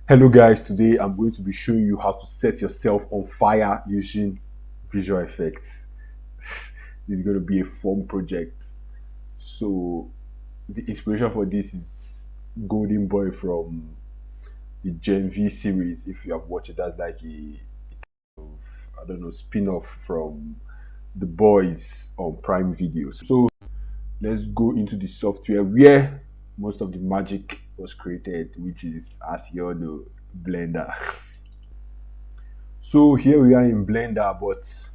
Hello guys, today I'm going to be showing you how to set yourself on fire using visual effects. This is going to be a fun project. So the inspiration for this is Golden Boy from the Gen V series. If you have watched it, that's like I don't know, spin-off from The Boys on Prime Video. So let's go into the software where most of the magic was created, which is, as you all know, Blender. So here we are in Blender, but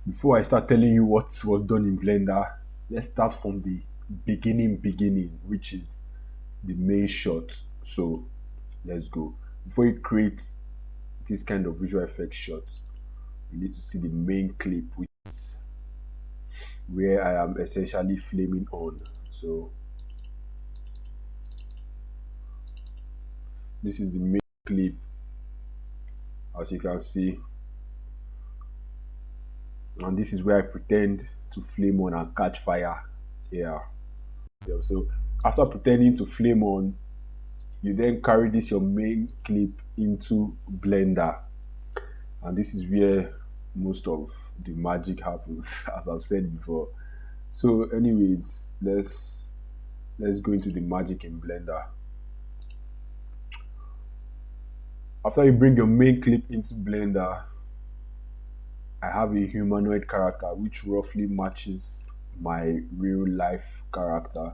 before I start telling you what was done in Blender, let's start from the beginning, which is the main shot. So let's go. Before you create this kind of visual effect shot, you need to see the main clip, which is where I am essentially flaming on. So this is the main clip, as you can see, and this is where I pretend to flame on and catch fire. Yeah. So after pretending to flame on, you then carry this your main clip into Blender, and this is where most of the magic happens, as I've said before. So anyways, let's go into the magic in Blender. After you bring your main clip into Blender, I have a humanoid character which roughly matches my real life character,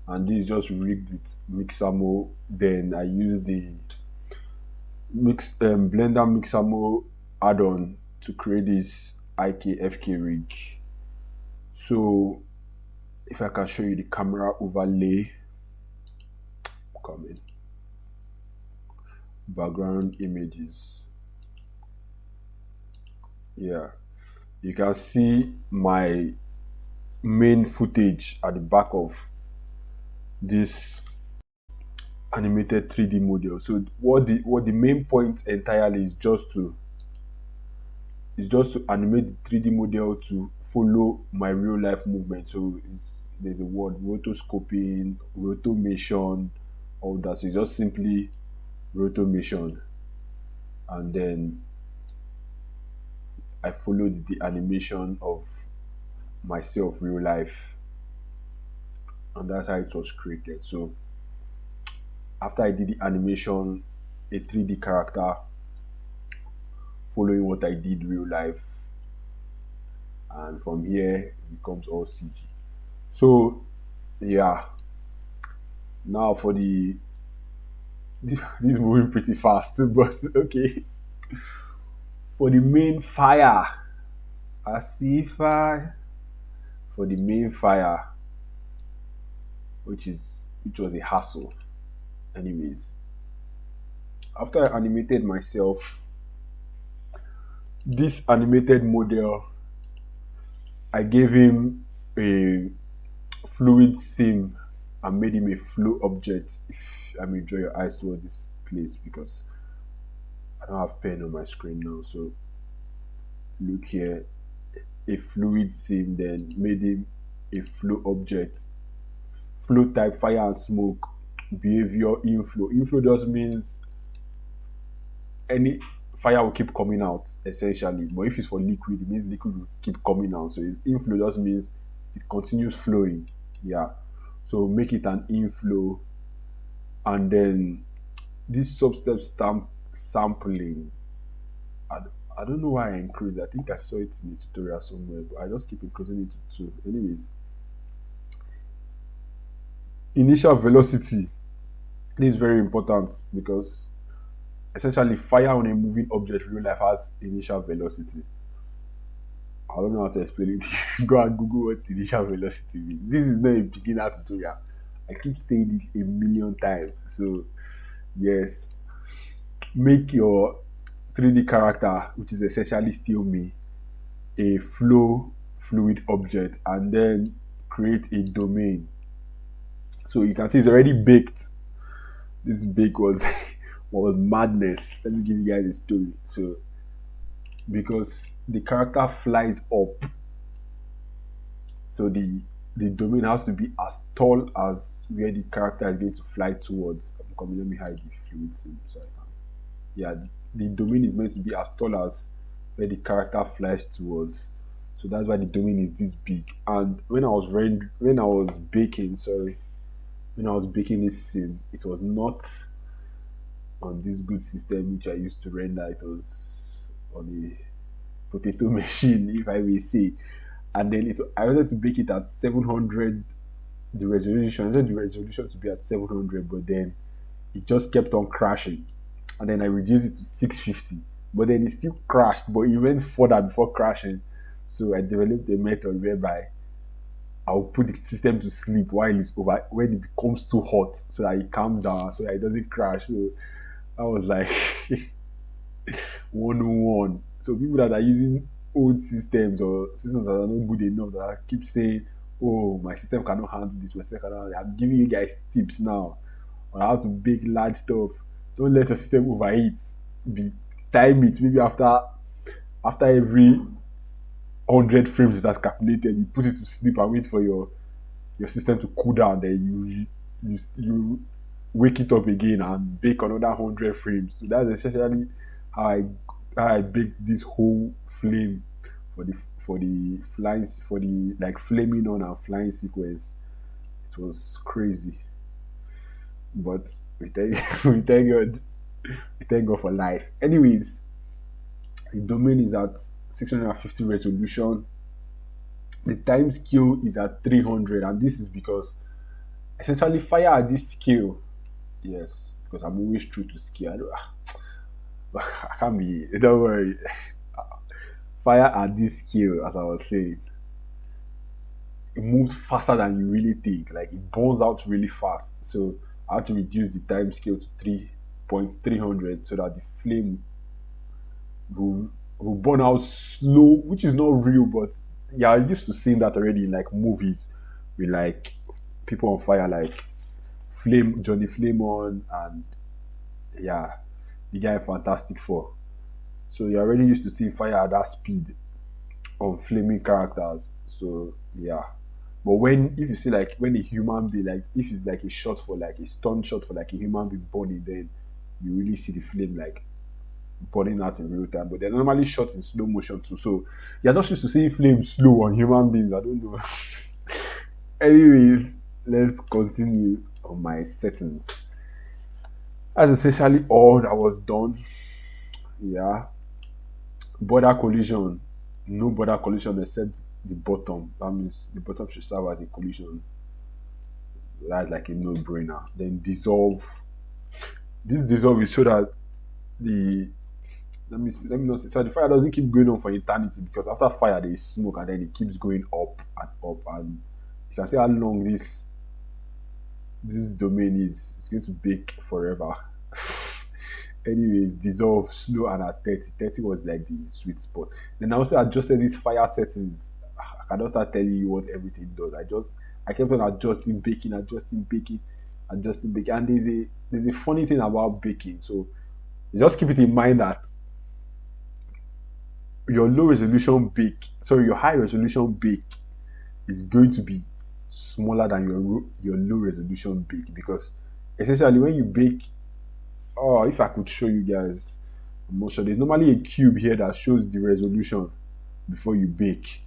and this is just rigged with Mixamo. Then I use the Blender Mixamo add-on to create this IKFK rig. So if I can show you the camera overlay, come in, background images. Yeah, you can see my main footage at the back of this animated 3D model. So what the main point entirely is just to animate the 3D model to follow my real life movement. So there's a word rotoscoping, rotomation, all that. So it's just simply rotomation, and then I followed the animation of myself real life, and that's how it was created. So after I did the animation, a 3D character following what I did real life, and from here it becomes all CG. So yeah, now for the this is moving pretty fast, but okay. For the main fire, I see fire. For the main fire, which was a hassle. Anyways, after I animated myself, this animated model, I gave him a fluid sim and made him a flow object. If I may draw your eyes towards this place, because I don't have pen on my screen now. So look here, a fluid sim, then made him a flow object, flow type fire and smoke, behavior inflow. Inflow just means any fire will keep coming out essentially, but if it's for liquid, it means liquid will keep coming out. So inflow just means it continues flowing. Yeah, so make it an inflow, and then this substep stamp sampling. I, I don't know why I increased it. I think I saw it in the tutorial somewhere, but I just keep increasing it to 2. Anyways, initial velocity. This is very important because essentially fire on a moving object in real life has initial velocity. I don't know how to explain it. Go and Google what initial velocity means. This is not a beginner tutorial. I keep saying this a million times. So yes, make your 3D character, which is essentially still me, a flow fluid object, and then create a domain. So you can see it's already baked. This bake was was madness. Let me give you guys a story. So because the character flies up, so the domain has to be as tall as where the character is going to fly towards. I'm coming, let me hide the fluid sim so I can. Yeah, the domain is meant to be as tall as where the character flies towards. So that's why the domain is this big. And when I was baking, sorry, when I was baking this sim, it was not on this good system which I used to render. It was on a potato machine, if I may say. And then I wanted to bake it at 700, the resolution. I wanted the resolution to be at 700, but then it just kept on crashing. And then I reduced it to 650. But then it still crashed, but it went further before crashing. So I developed a method whereby I'll put the system to sleep while it's over when it becomes too hot so that it calms down so that it doesn't crash. So I was like 101. So people that are using old systems or systems that are not good enough that keep saying, "Oh, my system cannot handle this, my system cannot handle it." I'm giving you guys tips now on how to bake large stuff. Don't let your system overheat. Be Time it maybe after every 100 frames it has calculated. You put it to sleep and wait for your system to cool down. Then you wake it up again and bake another 100 frames. So that's essentially how I baked this whole flame for the flying for the like flaming on and flying sequence. It was crazy, but we thank we thank God. We thank God for life. Anyways, the domain is at 650 resolution. The time scale is at 300, and this is because essentially fire at this scale. Yes, because I'm always true to scale. I can't be. Don't worry. Fire at this scale, as I was saying, it moves faster than you really think. Like it burns out really fast. So I have to reduce the time scale to 3.300 so that the flame will, will burn out slow, which is not real, but yeah, I used to seeing that already in like movies with like people on fire, like Flame Johnny Flamon and yeah, the guy in Fantastic Four. So you're already used to seeing fire at that speed on flaming characters. So yeah. But when if you see like when a human being like if it's like a shot for like a stun shot for like a human being burning, then you really see the flame like burning out in real time. But they're normally shot in slow motion too. So you're not used to seeing flames slow on human beings. I don't know. Anyways, let's continue on my settings. That's essentially all that was done. Yeah. Border collision. No border collision except the bottom. That means the bottom should serve as a collision. That's like a no-brainer. Then dissolve. This dissolve is so that the let me not say so the fire doesn't keep going on for eternity because after fire there is smoke and then it keeps going up and up and you can see how long this domain is. It's going to bake forever. Anyways, dissolve slow and at 30. 30 was like the sweet spot. Then I also adjusted these fire settings. I cannot start telling you what everything does. I kept on adjusting baking, adjusting baking, adjusting baking. And there's a funny thing about baking. So just keep it in mind that your low resolution bake, sorry, your high resolution bake is going to be smaller than your low resolution bake because essentially when you bake, oh, if I could show you guys, I'm not sure. There's normally a cube here that shows the resolution before you bake.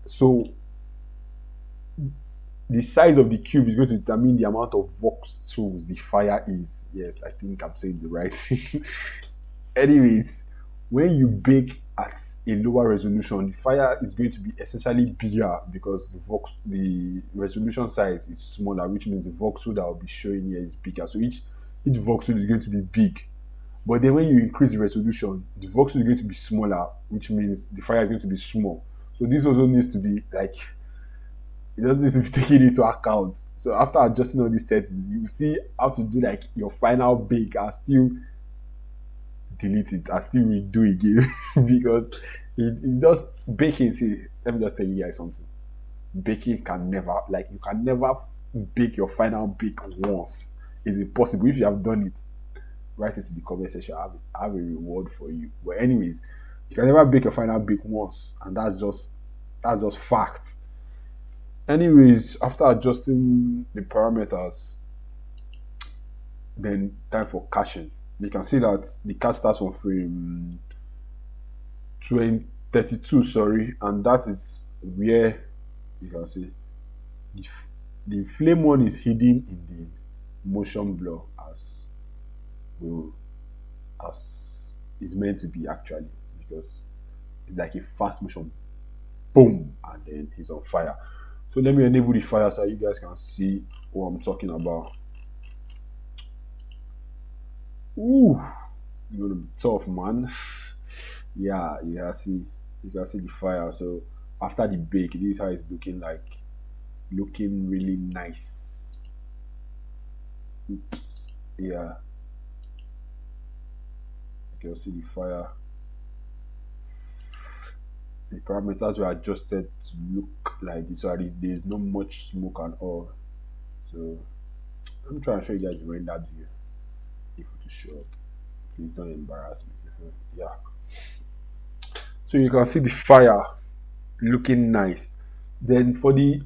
So the size of the cube is going to determine the amount of voxels the fire is. Yes, I think I'm saying the right thing. Anyways, when you bake at a lower resolution, the fire is going to be essentially bigger because the resolution size is smaller, which means the voxel that will be showing here is bigger. So each voxel is going to be big. But then when you increase the resolution, the voxel is going to be smaller, which means the fire is going to be small. So this also needs to be like it just needs to be taken into account. So after adjusting all these settings, you see how to do like your final bake and still delete it and still redo again because it's just baking. See, let me just tell you guys something. Baking can never like you can never bake your final bake once. It's impossible. If you have done it, write it in the comment section. I have a reward for you. But anyways, you can never bake your final bake once, and that's just fact. Anyways, after adjusting the parameters, then time for caching. You can see that the card starts on frame 20, 32, sorry, and that is where you can see the, the flame one is hidden in the motion blur as well as is meant to be actually, because it's like a fast motion, boom, and then he's on fire. So let me enable the fire so you guys can see what I'm talking about. Ooh, it's gonna be tough, man. Yeah, you can see the fire. So after the bake, this is how it's looking like, looking really nice. Oops, yeah, you can see the fire. The parameters were adjusted to look like this, so there's no much smoke and all. So let me try and show you guys the rendered view if it will show up. Please don't embarrass me. Yeah. So you can see the fire looking nice. Then for the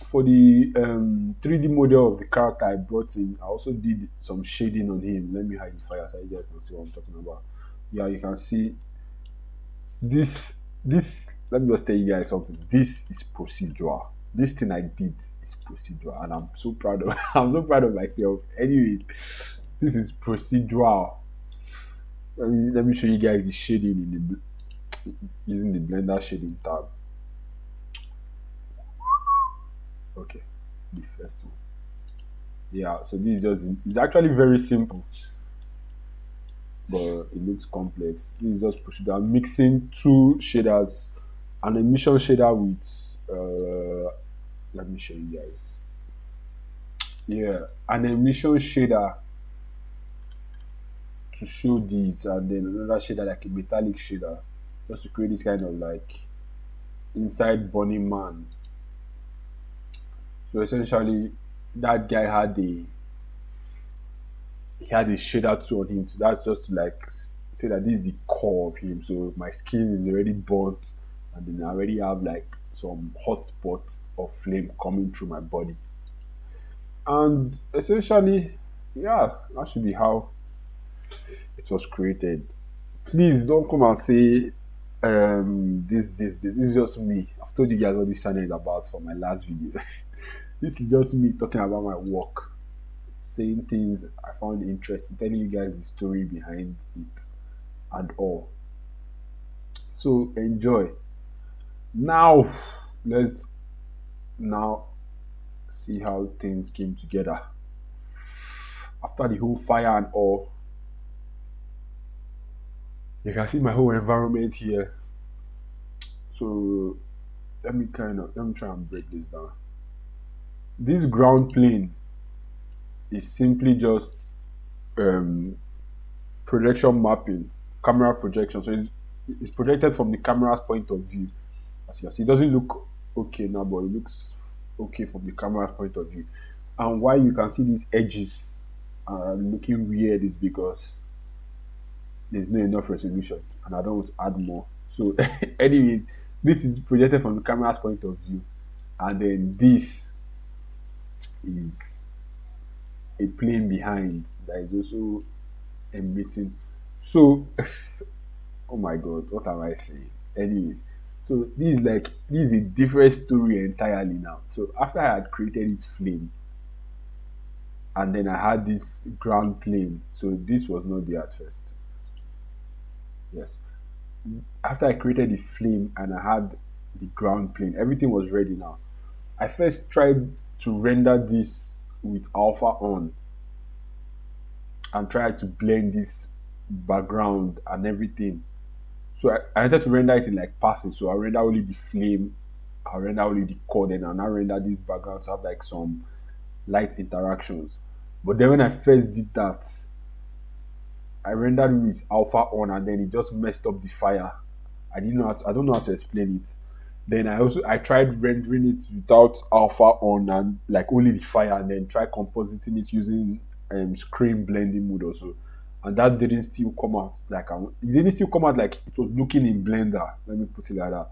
3D model of the character I brought in, I also did some shading on him. Let me hide the fire so you guys can see what I'm talking about. Yeah, you can see this. Let me just tell you guys something. This is procedural. This thing I did is procedural, and I'm so proud of. I'm so proud of myself. Anyway, this is procedural. Let me show you guys the shading in using the blender shading tab. Okay, the first one. Yeah, so this is just, it's actually very simple, but it looks complex. This is just procedural. I'm mixing two shaders, an emission shader with let me show you guys. Yeah, an emission shader to show these, and then another shader like a metallic shader, just to create this kind of like inside Bunny Man. So essentially, that guy had a shader too on him. So that's just to like say that this is the core of him. So my skin is already burnt, and then I already have like some hot spots of flame coming through my body. And essentially, yeah, that should be how it was created. Please don't come and say this is just me. I've told you guys what this channel is about for my last video. This is just me talking about my work, saying things I found interesting, telling you guys the story behind it and all. So enjoy. Now let's now see how things came together. After the whole fire and all, you can see my whole environment here. So let me try and break this down. This ground plane is simply just um, projection mapping, camera projection. So it's projected from the camera's point of view. As you can see, it doesn't look okay now, but it looks okay from the camera's point of view. And why you can see these edges are looking weird is because there's not enough resolution, and I don't want to add more. So, anyways, this is projected from the camera's point of view, and then this is a plane behind that is also emitting. So, oh my god, what am I saying? Anyways, so this is a different story entirely now. So after I had created this flame, and then I had this ground plane. So this was not there at first. Yes. After I created the flame and I had the ground plane, everything was ready now. I first tried to render this with alpha on and tried to blend this background and everything. So I wanted to render it in like passing. So I render only the flame, I render only the core, and I now render this background to have like some light interactions. But then when I first did that, I rendered it with alpha on, and then it just messed up the fire. I don't know how to explain it. Then I tried rendering it without alpha on and like only the fire, and then try compositing it using screen blending mode also, and that didn't still come out like it didn't still come out like it was looking in Blender. Let me put it like that.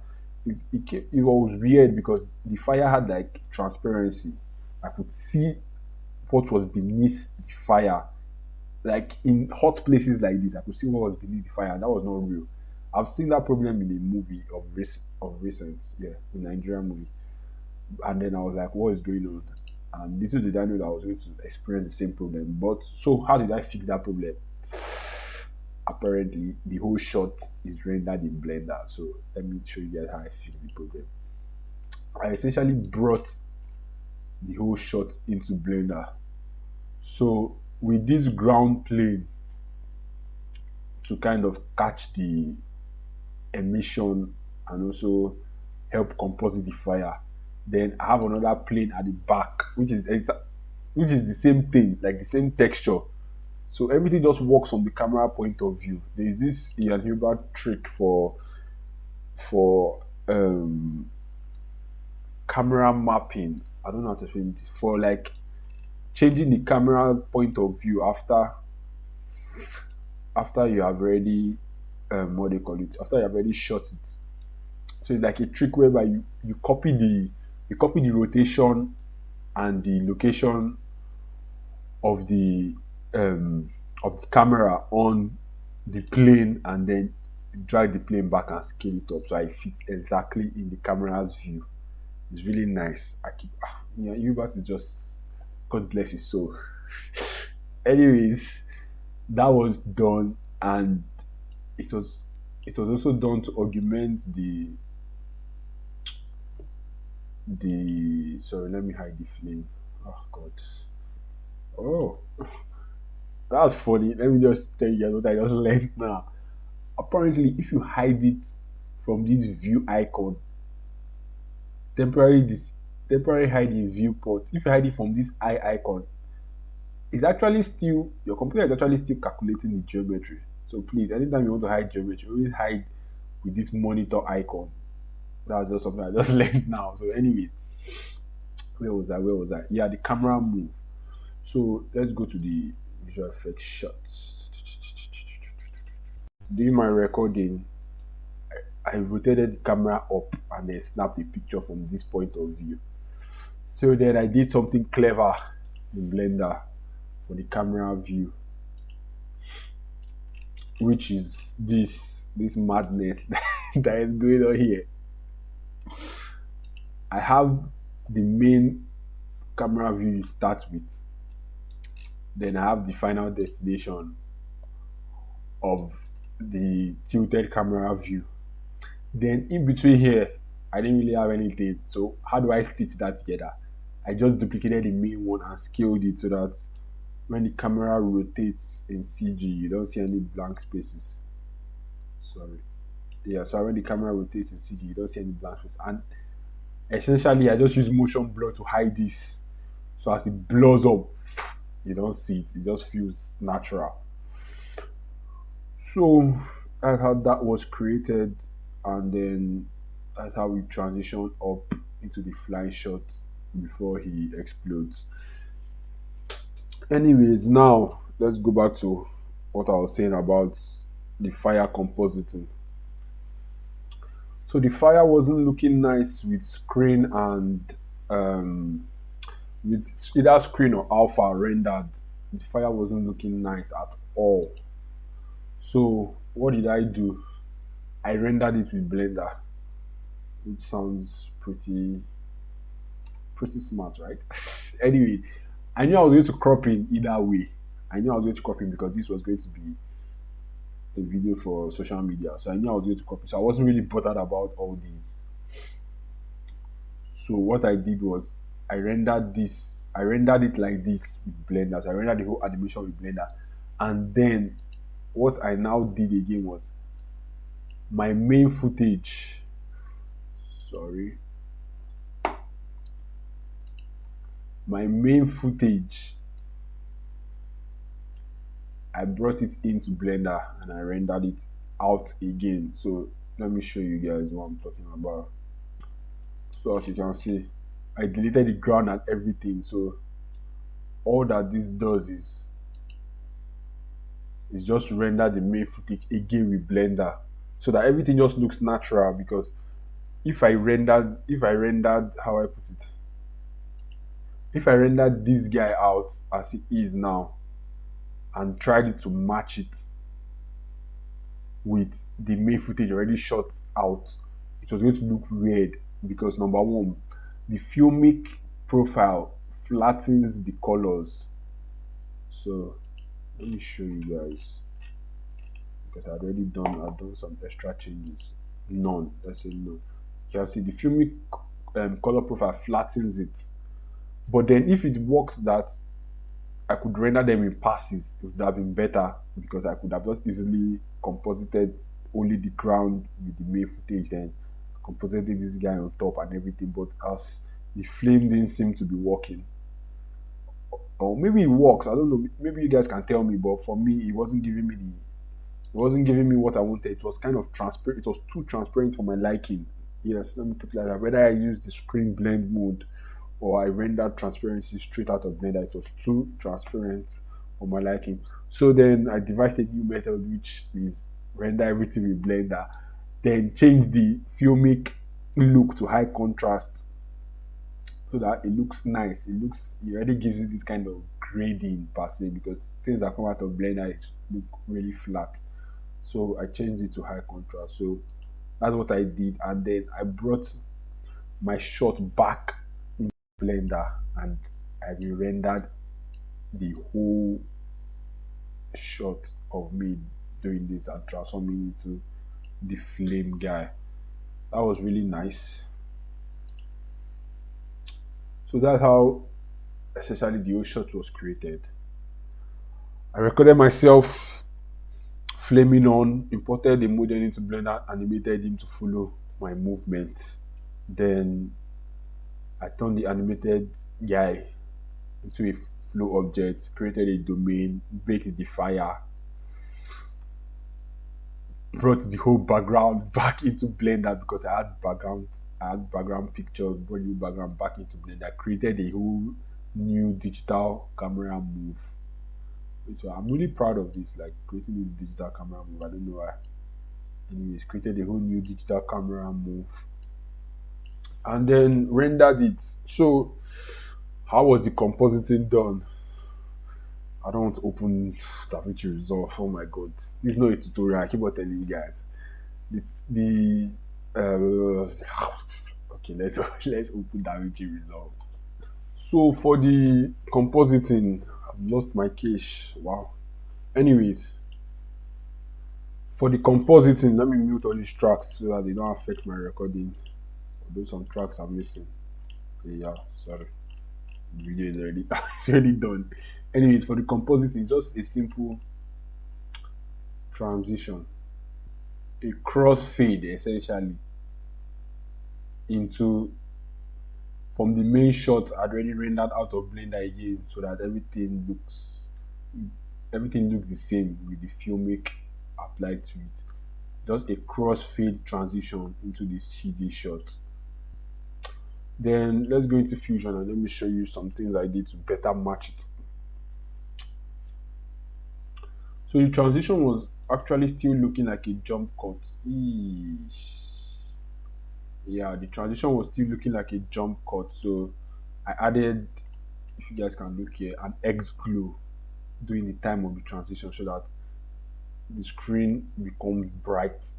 It was weird because the fire had like transparency. I could see what was beneath the fire, Like in hot places like this, I could see what was beneath the fire. That was not real. I've seen that problem in a movie of recent, yeah, in Nigerian movie. And then I was like, what is going on? And little did I know that I was going to experience the same problem. But so how did I fix that problem? Apparently, the whole shot is rendered in Blender. So let me show you guys how I fixed the problem. I essentially brought the whole shot into Blender. So with this ground plane to kind of catch the emission and also help composite the fire. Then I have another plane at the back, which is the same thing, like the same texture. So everything just works from the camera point of view. There is this Ian Hilbert trick for camera mapping. I don't know how to explain it. For like changing the camera point of view after you have already what they call it, after you have already shot it. So it's like a trick whereby you copy the rotation and the location of the camera on the plane, and then drag the plane back and scale it up so it fits exactly in the camera's view. It's really nice. Yeah, Hubert is just, God bless his soul. Anyways, that was done, and it was it was also done to augment the sorry, let me hide the flame. Oh god. Oh, that's funny. Let me just tell you guys what I just learned now. Apparently, if you hide it from this view icon, temporary this temporary hiding viewport, if you hide it from this eye icon, it's actually still your computer is actually still calculating the geometry. So please, anytime you want to hide geometry, always hide with this monitor icon. That's just something I just learned now. So, anyways, where was I? Where was I? Yeah, the camera move. So let's go to the visual effects shots. During my recording, I rotated the camera up and then snapped a picture from this point of view. So then I did something clever in Blender for the camera view, which is this madness that is going on here. I have the main camera view you start with, then I have the final destination of the tilted camera view. Then in between here, I didn't really have anything. So how do I stitch that together? I just duplicated the main one and scaled it so that when the camera rotates in CG, you don't see any blank spaces. Sorry. Yeah, so when the camera rotates in CG, you don't see any blank spaces. And essentially, I just use motion blur to hide this. So as it blurs up, you don't see it. It just feels natural. So that's how that was created, and then that's how we transition up into the flying shot before he explodes. Anyways, now let's go back to what I was saying about the fire compositing. So the fire wasn't looking nice with screen and um, with either screen or alpha rendered. The fire wasn't looking nice at all. So what did I do? I rendered it with Blender, which sounds pretty smart, right? Anyway, I knew I was going to crop in either way. I knew I was going to crop in because this was going to be a video for social media. So I knew I was going to crop in. So I wasn't really bothered about all these. So what I did was I rendered it like this with Blender. So I rendered the whole animation with Blender. And then what I now did again was my main footage. Sorry. My main footage, I brought it into Blender and I rendered it out again. So let me show you guys what I'm talking about. So as you can see, I deleted the ground and everything. So all that this does is just render the main footage again with Blender, so that everything just looks natural. Because if I rendered how I put it, if I rendered this guy out as he is now, and tried to match it with the main footage already shot out, it was going to look weird because number one, the filmic profile flattens the colors. So let me show you guys because I've done some extra changes. None. Let's say no. You can see the filmic color profile flattens it. But then if it works that I could render them in passes, it would have been better because I could have just easily composited only the ground with the main footage, then composited this guy on top and everything. But as the flame didn't seem to be working, or maybe it works, I don't know. Maybe you guys can tell me. But for me, it wasn't giving me what I wanted. It was kind of transparent. It was too transparent for my liking. Yes, let me put it like that. Whether I use the screen blend mode or I rendered transparency straight out of Blender, it was too transparent for my liking. So then I devised a new method, which is render everything with Blender, then change the filmic look to high contrast so that it looks nice. It already gives you this kind of grading per se because things that come out of Blender look really flat. So I changed it to high contrast. So that's what I did, and then I brought my shot back in Blender and I re-rendered the whole shot of me doing this and transforming into the flame guy. That was really nice. So that's how essentially the whole shot was created. I recorded myself flaming on, imported the model into Blender, animated him to follow my movement. Then I turned the animated guy into a flow object, created a domain, baked the fire, brought the whole background back into Blender because I had background pictures, brought the background back into Blender, created a whole new digital camera move. So I'm really proud of this, like creating this digital camera move. I don't know why. Anyways, created a whole new digital camera move and then rendered it. So how was the compositing done? I don't want to open DaVinci Resolve. Oh my god, this is not a tutorial. I keep on telling you guys. The okay, let's open DaVinci Resolve. So for the compositing, I've lost my cache. Wow. Anyways, for the compositing, let me mute all these tracks so that they don't affect my recording. Although some tracks I'm missing. Okay, yeah, sorry. The video is already it's already done. Anyways, for the compositing, just a simple transition, a crossfade essentially into from the main shot I'd already rendered out of Blender again so that everything looks the same with the filmic applied to it. Just a crossfade transition into the CD shot. Then let's go into Fusion and let me show you some things I did to better match it. So the transition was actually still looking like a jump cut. Eesh. Yeah, the transition was still looking like a jump cut. So I added, if you guys can look here, an X glow during the time of the transition so that the screen becomes bright,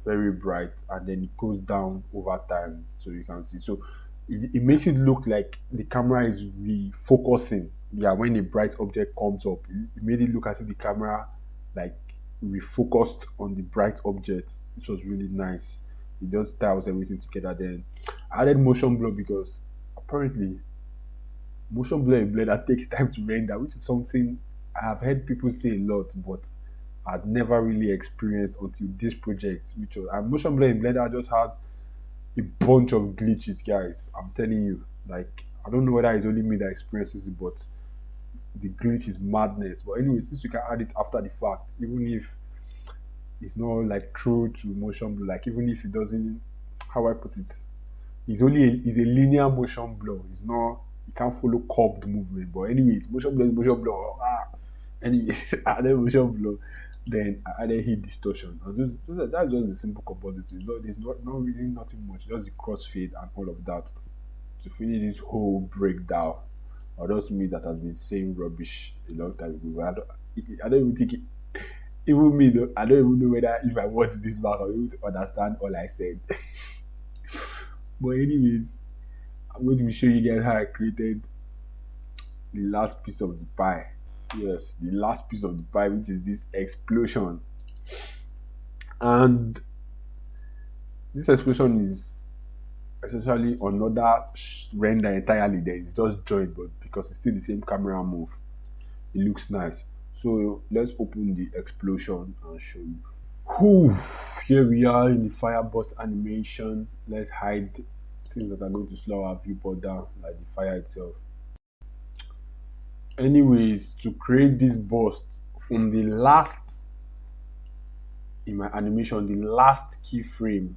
very bright, and then it goes down over time so you can see. So it makes it look like the camera is refocusing. Yeah, when a bright object comes up, it made it look as if the camera like refocused on the bright object, which was really nice. It just ties everything together. Then I added motion blur because apparently motion blur in Blender takes time to render, which is something I have heard people say a lot, but I'd never really experienced until this project, which was and motion blur in Blender just has a bunch of glitches, guys. I'm telling you, like I don't know whether it's only me that experiences it, but the glitch is madness. But anyway, since we can add it after the fact, even if it's not like true to motion blur, like even if it doesn't, how I put it, it's a linear motion blur. It's not you can't follow curved movement. But anyways, motion blur is motion blur. Anyway, I added motion blur. Then I added heat distortion. And that's just the simple compositing. There's not really nothing much. Just the crossfade and all of that to finish this whole breakdown. or just me that has been saying rubbish a long time ago. But I don't even think it, even me though, I don't even know whether if I watch this back I'll be able to understand all I said. But anyways, I'm going to be showing you guys how I created the last piece of the pie. Yes, the last piece of the pie, which is this explosion. And this explosion is essentially another render entirely. There is just joint, but because it's still the same camera move, it looks nice. So let's open the explosion and show you. Whew, here we are in the fire burst animation. Let's hide things that are going to slow our viewport down, like the fire itself. Anyways, to create this burst from the last in my animation, the last keyframe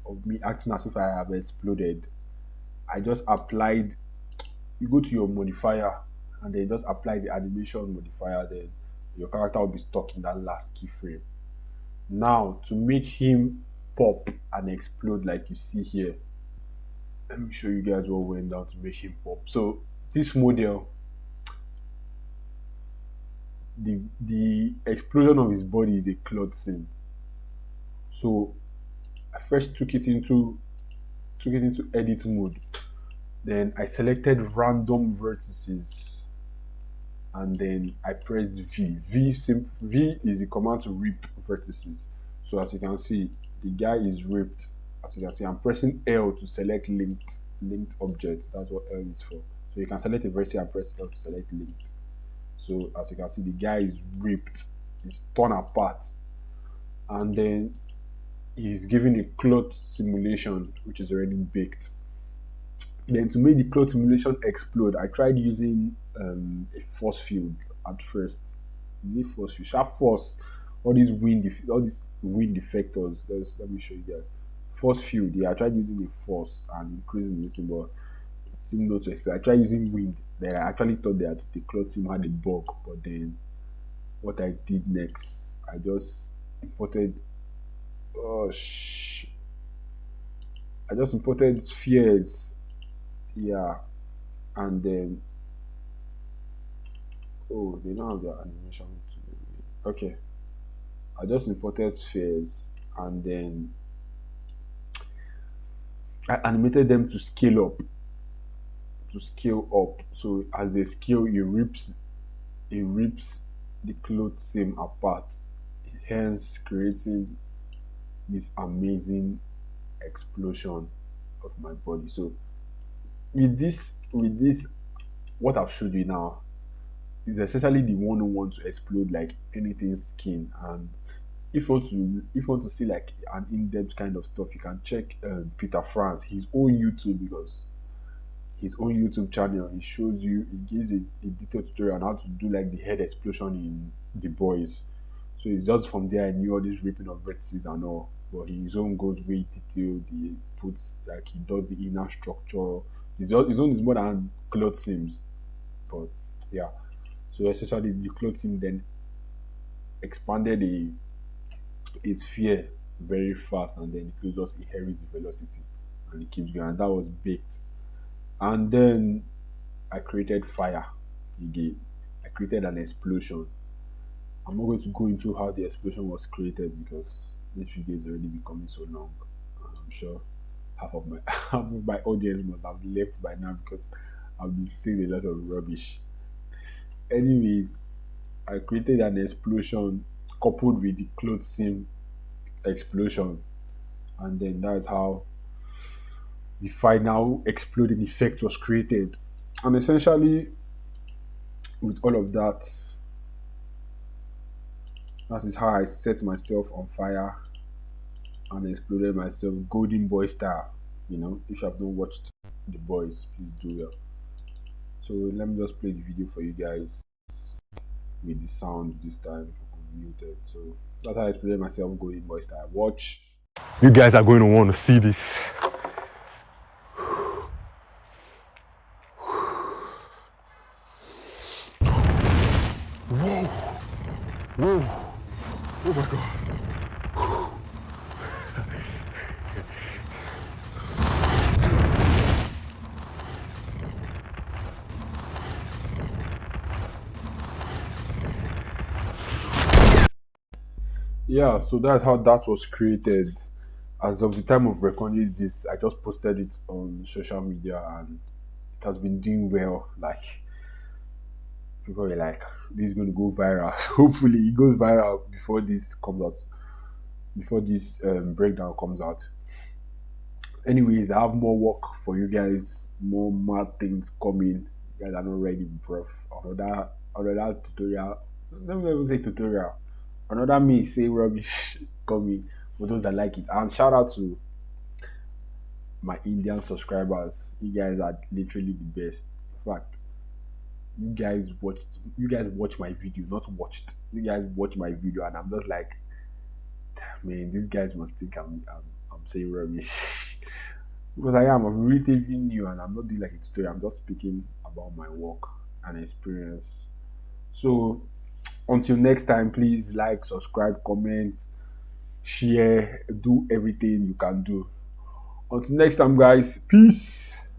of me acting as if I have exploded, I just applied. You go to your modifier and then just apply the animation modifier. Then your character will be stuck in that last keyframe. Now, to make him pop and explode like you see here, let me show you guys what went down to make him pop. So this model, the explosion of his body is a cloth scene. So I first took it into edit mode. Then I selected random vertices and then I pressed V. V is the command to rip vertices. So as you can see, the guy is ripped. As you can see, I'm pressing L to select linked objects. That's what L is for. So you can select a vertex and press L to select linked. So as you can see, the guy is ripped, he's torn apart, and then he's given a cloth simulation which is already baked. Then to make the cloth simulation explode, I tried using a force field at first. Is it force field? Sharp force. All these wind effectors. Let me show you guys. Force field. Yeah, I tried using a force and increasing this thing, but it seemed not to explode. I tried using wind. Then I actually thought that the cloth sim had a bug, but then what I did next, I just imported. Oh I just imported spheres. Yeah, and then they don't have their animation to okay. I just imported spheres and then I animated them to scale up. So as they scale, it rips the cloth seam apart, hence creating this amazing explosion of my body. So with this what I've showed you now is essentially the one who wants to explode like anything skin. And if you want to see like an in-depth kind of stuff, you can check Peter France, his own YouTube, because his own YouTube channel, he shows you, he gives a detailed tutorial on how to do like the head explosion in The Boys. So it's just from there I knew all this ripping of vertices and all. But his own goes way detailed. He puts like he does the inner structure. His own is more than cloth seams. But yeah. So essentially the cloth seam then expanded a sphere very fast, and then it just inherits the velocity and it keeps going. And that was baked. And then I created fire again. I created an explosion. I'm not going to go into how the explosion was created because this video is already becoming so long. I'm sure half of my half of my audience must have left by now because I've been saying a lot of rubbish. Anyways, I created an explosion coupled with the cloth seam explosion, and then that's how the final exploding effect was created. And essentially, with all of that, that is how I set myself on fire and exploded myself, golden boy style. If you have not watched The Boys, please do that. So let me just play the video for you guys with the sound this time unmuted. So that's how I exploded myself, golden boy style. Watch. You guys are going to want to see this. Whoa! Whoa! Oh my god! Yeah, so that's how that was created. As of the time of recording this, I just posted it on social media and it has been doing well. Like people were like, "This is going to go viral." So hopefully, it goes viral before this comes out. Before this breakdown comes out. Anyways, I have more work for you guys. More mad things coming. You guys are not ready, bro. Another tutorial. Let me even say tutorial. Another me say rubbish coming for those that like it. And shout out to my Indian subscribers. You guys are literally the best. In fact, you guys watch my video, not watched. You guys watch my video and I'm just like, man, these guys must think I'm saying rubbish. Because I'm relatively new and I'm not doing like a tutorial. I'm just speaking about my work and experience. So until next time, please like, subscribe, comment, share, do everything you can do. Until next time, guys, peace.